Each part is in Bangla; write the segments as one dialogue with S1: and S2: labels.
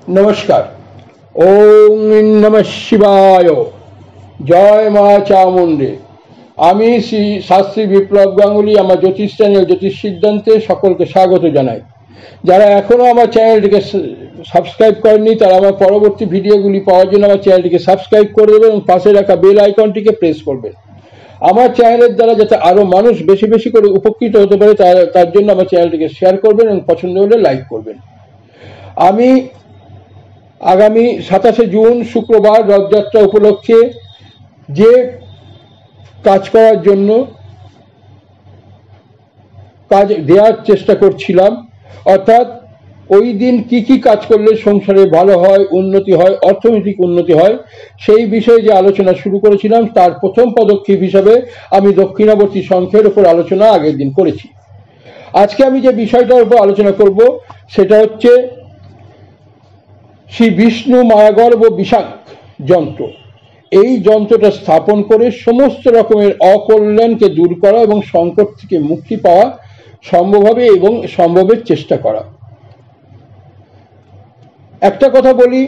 S1: नमस्कार। ओम नमः शिवाय। जय मा चामुंडे। আমি শ্রী শাস্ত্রী বিপ্লব গাঙ্গুলি আমার জ্যোতিষ চ্যানেল জ্যোতিষ সিদ্ধান্তে সকলকে স্বাগত জানাই। যারা এখনো আমার চ্যানেলটিকে সাবস্ক্রাইব করেননি তারা আমার পরবর্তী ভিডিওগুলি পাওয়ার জন্য আমার চ্যানেলটিকে সাবস্ক্রাইব করে দেবেন এবং পাশে রাখা বেল আইকনটিকে প্রেস করবেন। আমার চ্যানেলের দ্বারা যাতে আরও মানুষ বেশি বেশি করে উপকৃত হতে পারে তার জন্য আমার চ্যানেলটিকে শেয়ার করবেন এবং পছন্দ হলে লাইক করবেন। আমি আগামী 27শে জুন শুক্রবার রথযাত্রা উপলক্ষে যে কাজ করার জন্য কাজ দেওয়ার চেষ্টা করছিলাম, অর্থাৎ ওই দিন কি কি কাজ করলে সংসারে ভালো হয়, উন্নতি হয়, অর্থনৈতিক উন্নতি হয়, সেই বিষয়ে যে আলোচনা শুরু করেছিলাম তার প্রথম পদক্ষেপ হিসাবে আমি দক্ষিণাবর্তী শঙ্খের উপর আলোচনা আগের দিন করেছি। আজকে আমি যে বিষয়টার উপর আলোচনা করব সেটা হচ্ছে শ্রী বিষ্ণু মায়াগর্ভ বিশাখ যন্ত্র। এই যন্ত্রটা স্থাপন করে সমস্ত রকমের অকল্যাণকে দূর করা এবং সংকট থেকে মুক্তি পাওয়া সম্ভব হবে এবং সম্ভবের চেষ্টা করা। একটা কথা বলি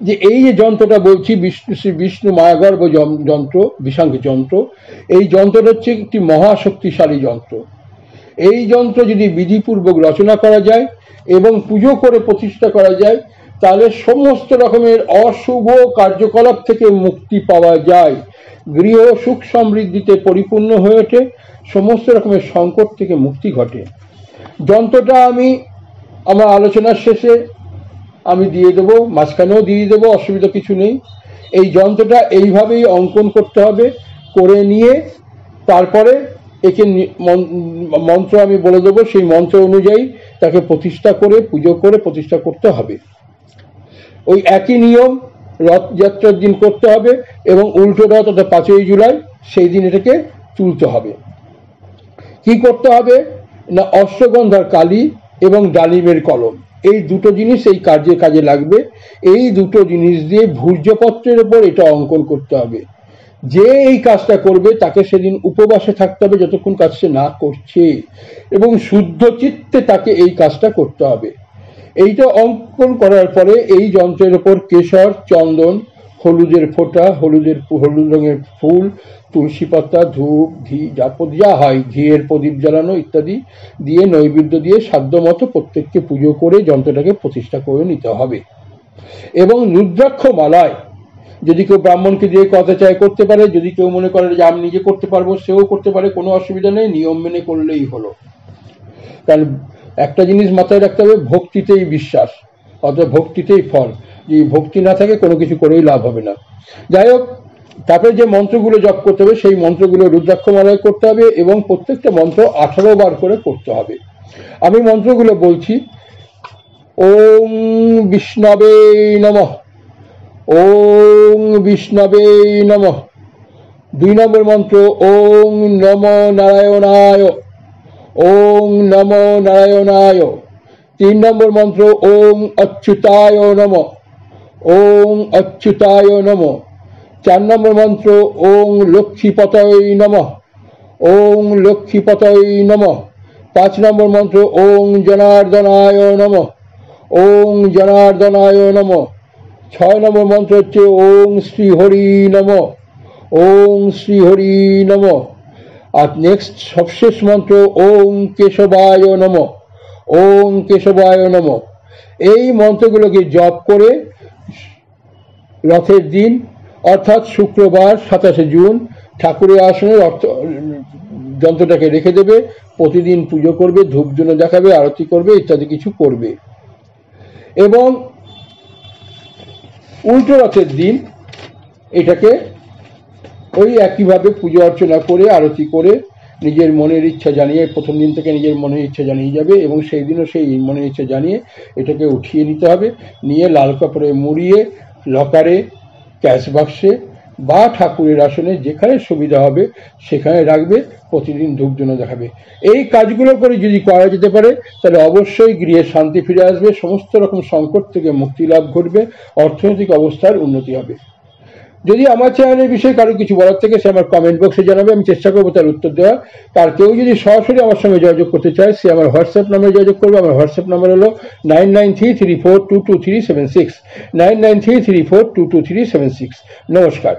S1: যে এই যে যন্ত্রটা বলছি শ্রী বিষ্ণু মায়াগর্ভ যন্ত্র বিশাখ যন্ত্র, এই যন্ত্রটা হচ্ছে একটি মহাশক্তিশালী যন্ত্র। এই যন্ত্র যদি বিধিপূর্বক রচনা করা যায় এবং পুজো করে প্রতিষ্ঠা করা যায় তাহলে সমস্ত রকমের অশুভ কার্যকলাপ থেকে মুক্তি পাওয়া যায়, গৃহ সুখ সমৃদ্ধিতে পরিপূর্ণ হয়ে ওঠে, সমস্ত রকমের সংকট থেকে মুক্তি ঘটে। যন্ত্রটা আমি আমার আলোচনার শেষে আমি দিয়ে দেবো, মাঝখানেও দিয়ে দেবো, অসুবিধা কিছু নেই। এই যন্ত্রটা এইভাবেই অঙ্কন করতে হবে, করে নিয়ে তারপরে একে মন্ত্র আমি বলে দেবো, সেই মন্ত্র অনুযায়ী তাকে প্রতিষ্ঠা করে পুজো করে প্রতিষ্ঠা করতে হবে। ওই একই নিয়ম রথযাত্রার দিন করতে হবে এবং উল্টো রথ অর্থাৎ 5ই জুলাই সেই দিন এটাকে তুলতে হবে। কি করতে হবে না, অশ্বগন্ধার কালি এবং ডালিমের কলম, এই দুটো জিনিস এই কাজে লাগবে। এই দুটো জিনিস দিয়ে ভূর্জপত্রের উপর এটা অঙ্কন করতে হবে। যে এই কাজটা করবে তাকে সেদিন উপবাসে থাকতে হবে যতক্ষণ কাজ সে না করছে, এবং শুদ্ধ চিত্তে তাকে এই কাজটা করতে হবে। এইটা অঙ্কন করার পরে এই যন্ত্রের ওপর কেশর, চন্দন, হলুদের ফোঁটা, হলুদ রঙের ফুল, তুলসী পাতা, ধূপ, ঘি, যা হয়, ঘিয়ের প্রদীপ জ্বালানো ইত্যাদি দিয়ে নৈবেদ্য দিয়ে সাধ্যমতো প্রত্যেককে পুজো করে যন্ত্রটাকে প্রতিষ্ঠা করে নিতে হবে। এবং রুদ্রাক্ষ মালায় যদি কেউ ব্রাহ্মণকে দিয়ে কথা চায় করতে পারে, যদি কেউ মনে করে যে আমি নিজে করতে পারবো সেও করতে পারে, কোনো অসুবিধা নেই, নিয়ম মেনে করলেই হলো। কারণ একটা জিনিস মাথায় রাখতে হবে, ভক্তিতেই বিশ্বাস, অর্থাৎ ভক্তিতেই ফল। যদি ভক্তি না থাকে কোনো কিছু করেই লাভ হবে না। যাই হোক, তারপরে যে মন্ত্রগুলো জপ করতে হবে সেই মন্ত্রগুলো রুদ্রাক্ষমালায় করতে হবে এবং প্রত্যেকটা মন্ত্র 18 বার করে করতে হবে। আমি মন্ত্রগুলো বলছি। ওম বিষ্ণবে নমঃ, ওম বিষ্ণবে নমঃ। 2 নম্বর মন্ত্র ওম নমো নারায়ণায়, ওম নমো নারায়ণায়। 3 নম্বর মন্ত্র ওম অচ্যুতায় নমঃ, ওম অচ্যুতায় নমঃ। 4 নম্বর মন্ত্র ওম লক্ষ্মীপতয়ে নমঃ, ওম লক্ষ্মীপতয়ে নমঃ। 5 নম্বর মন্ত্র ওম জনার্দনায় নমঃ, ওম জনার্দনায় নমঃ। 6 নম্বর মন্ত্র হচ্ছে ওম শ্রী হরি নমঃ, ওম শ্রী হরি নমঃ। আর নেক্সট সবশেষ মন্ত্র ওম কেশবায় নমঃ, ওম কেশবায় নমঃ। এই মন্ত্রগুলোকে জপ করে রথের দিন অর্থাৎ শুক্রবার 27শে জুন ঠাকুরের আসনে যন্ত্রটাকে রেখে দেবে, প্রতিদিন পুজো করবে, ধূপ ধুনো দেখাবে, আরতি করবে ইত্যাদি কিছু করবে। এবং উল্টো রথের দিন এটাকে ওই একইভাবে পুজো অর্চনা করে আরতি করে নিজের মনের ইচ্ছা জানিয়ে, প্রথম দিন থেকে নিজের মনের ইচ্ছা জানিয়ে যাবে এবং সেই দিনও সেই মনের ইচ্ছা জানিয়ে এটাকে উঠিয়ে নিতে হবে। নিয়ে লাল কাপড়ে মুড়িয়ে লকারে, ক্যাশ বাক্সে বা ঠাকুরের আসনে যেখানে সুবিধা হবে সেখানে রাখবে, প্রতিদিন ধূপধুনো দেখাবে। এই কাজগুলো করে যদি করা যেতে পারে তাহলে অবশ্যই গৃহে শান্তি ফিরে আসবে, সমস্ত রকম সংকট থেকে মুক্তি লাভ ঘটবে, অর্থনৈতিক অবস্থার উন্নতি হবে। যদি আমার চ্যানেলের বিষয়ে কারো কিছু বলার থেকে সে আমার কমেন্ট বক্সে জানাবে, আমি চেষ্টা করবো তার উত্তর দেওয়ার। আর কেউ যদি সরাসরি আমার সঙ্গে যোগাযোগ করতে চায় সে আমার হোয়াটসঅ্যাপ নাম্বারে যোগাযোগ করবে। আমার হোয়াটসঅ্যাপ নাম্বার হলো 9933422376, 9933422376। নমস্কার।